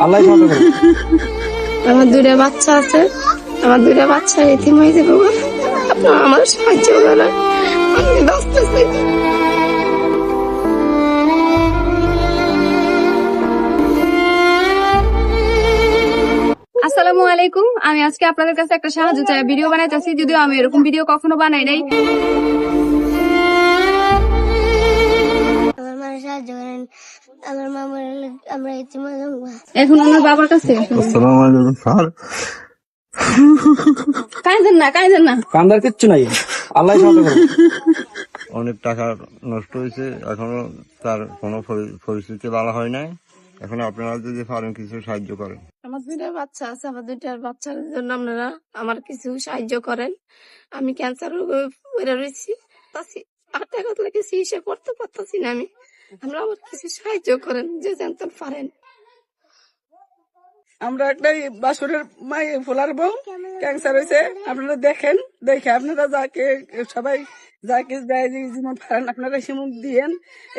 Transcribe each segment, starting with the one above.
আল্লাহ সাহায্য করুন। আমার দুইটা বাচ্চা আছে, আমার দুইটা বাচ্চা এতিম হয়ে যাবে, আপনারা আমার সাহায্য করেন, আমি বাঁচতেছি। আসসালামু আলাইকুম। আমি আজকে আপনাদের কাছে একটা সাহায্য চাই, ভিডিও বানাইতেছি, যদিও আমি এরকম ভিডিও কখনো বানাই নাই। আমার মা সাহায্য করেন, আমার মা মরে আমরা এতিম হয়ে যাবো। এখন ওনার বাবার কাছে আসসালামু আলাইকুম স্যার। কাঁদেন না। কান্দার কিচ্ছু নাই, আল্লাহ সাহায্য করুন। অনেক টাকা নষ্ট হয়েছে, এখনো তার কোনো পরিস্থিতি ভালো হয় নাই। এখন আপনারা যদি পারেন কিছু সাহায্য করেন। আমার দুইটা বাচ্চা আছে, আমার দুইটার বাচ্চার জন্য আপনারা আমার কিছু সাহায্য করেন। আমি ক্যান্সার রোগে পড়ে রয়েছি, 8 টাকা লাগে চিকিৎসা করতে পারতেছি না আমি। আপনারা আমার কিছু সাহায্য করেন, যে জানতেন পারেন। আমরা একটা বাসুরের মাই ফোলার বউ ক্যান্সার হয়েছে, আপনারা দেখেন, দেখে আপনারা যাকে সবাই যাকে যেমন পারেন আপনারা সেমন দিয়েন।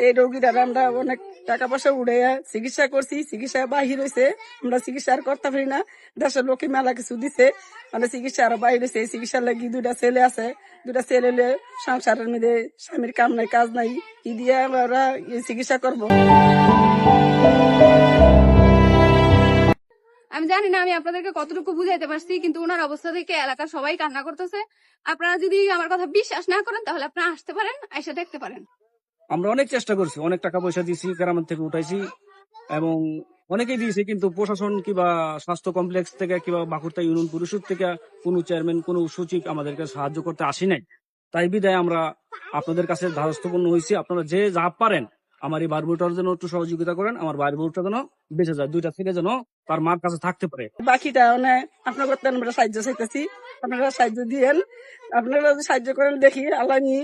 এই রোগীরা আমরা অনেক টাকা পয়সা উড়ে চিকিৎসা করছি, চিকিৎসা বাহির হয়েছে, আমরা চিকিৎসা আর করতে পারি না। দেশের লোকে মেলা কিছু দিছে, মানে চিকিৎসা আরো বাহির হয়েছে। এই চিকিৎসার লাগি দুইটা ছেলে আছে, দুইটা ছেলে সংসারের মধ্যে স্বামীর কাম নাই কাজ নাই, কি দিয়ে আমরা এই চিকিৎসা করবো। আমি জানি না আমি আপনাদেরকে কতটুকু বুঝাইতে পারছি, কিন্তু ওনার অবস্থা থেকে এলাকার সবাই কান্না করতেছে। আপনারা যদি আমার কথা বিশ্বাস না করেন, তাহলে আপনারা আসতে পারেন, এসে দেখতে পারেন। আমরা অনেক চেষ্টা করছি, অনেক টাকা পয়সা দিয়েছি, গ্রাম থেকে উঠাইছি এবং অনেকেই দিয়েছি, কিন্তু প্রশাসন কিংবা স্বাস্থ্য কমপ্লেক্স থেকে কিংবা বাঁকুড়া ইউনিয়ন পরিষদ থেকে কোনো চেয়ারম্যান কোনো সচিব আমাদেরকে সাহায্য করতে আসি নাই। তাই বিদায় আমরা আপনাদের কাছে ধারস্থপূর্ণ হয়েছি। আপনারা যে যা পারেন আমার এই বারবুটার জন্য একটু সহযোগিতা করেন, আমার বারবুটা যেন বেঁচে যায়, দুইটা ছেলে যেন তার মার কাছে থাকতে পারে। বাকিটা মানে আপনার করতে আমরা সাহায্য চাইতেছি, আপনারা সাহায্য দিয়েন। আপনারা যদি সাহায্য করেন দেখি আল্লাহ নি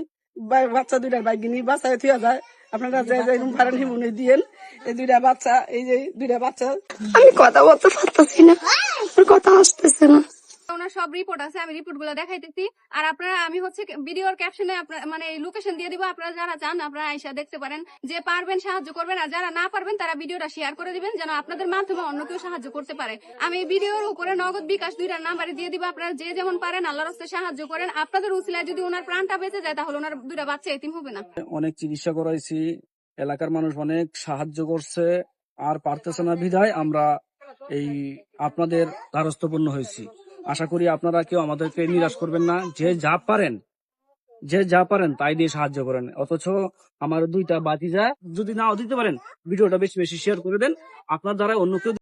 বাচ্চা দুইটার বাইকিনি বাচ্চা থিয়া যায়। আপনারা যে যেরকম পারেন হিমুনে দিয়েন। এই দুইটা বাচ্চা, এই যে দুইটা বাচ্চা, আমি কথা বলতে পারতেছি না, আমার কথা আসতেছে না। ওনার সব রিপোর্ট আছে, আমি রিপোর্ট গুলো দেখাইতেছি। আর আপনারা, আমি হচ্ছে ভিডিওর ক্যাপশনে মানে লোকেশন দিয়ে দিব, আপনারা যারা চান আপনারা আইসা দেখতে পারেন। যে পারবেন সাহায্য করবেন, আর যারা না পারবেন তারা ভিডিওটা শেয়ার করে দিবেন, যেন আপনাদের মাধ্যমে অন্য কেউ সাহায্য করতে পারে। আমি ভিডিওর উপরে নগদ বিকাশ দুইটার নাম্বারে দিয়ে দিব, আপনারা যে যেমন পারেন আল্লাহর রাস্তায় সাহায্য করেন। আপনাদের উসিলায় যদি ওনার প্রাণটা বেঁচে যায়, তাহলে ওনার দুইটা বাচ্চা এতিম হবে না। অনেক চিকিৎসা করাইছি, এলাকার মানুষ অনেক সাহায্য করছে, আর পারতেছে না বিধায় আমরা এই আপনাদের দ্বারস্থপূর্ণ হয়েছি। আশা করি আপনারা কেউ আমাদেরকে নিরাশ করবেন না, যে যা পারেন তাই দিয়ে সাহায্য করেন। অথচ আমার দুইটা বাতিজা যদি নাও দিতে পারেন, ভিডিওটা বেশি বেশি শেয়ার করে দেন, আপনার দ্বারা অন্য কেউ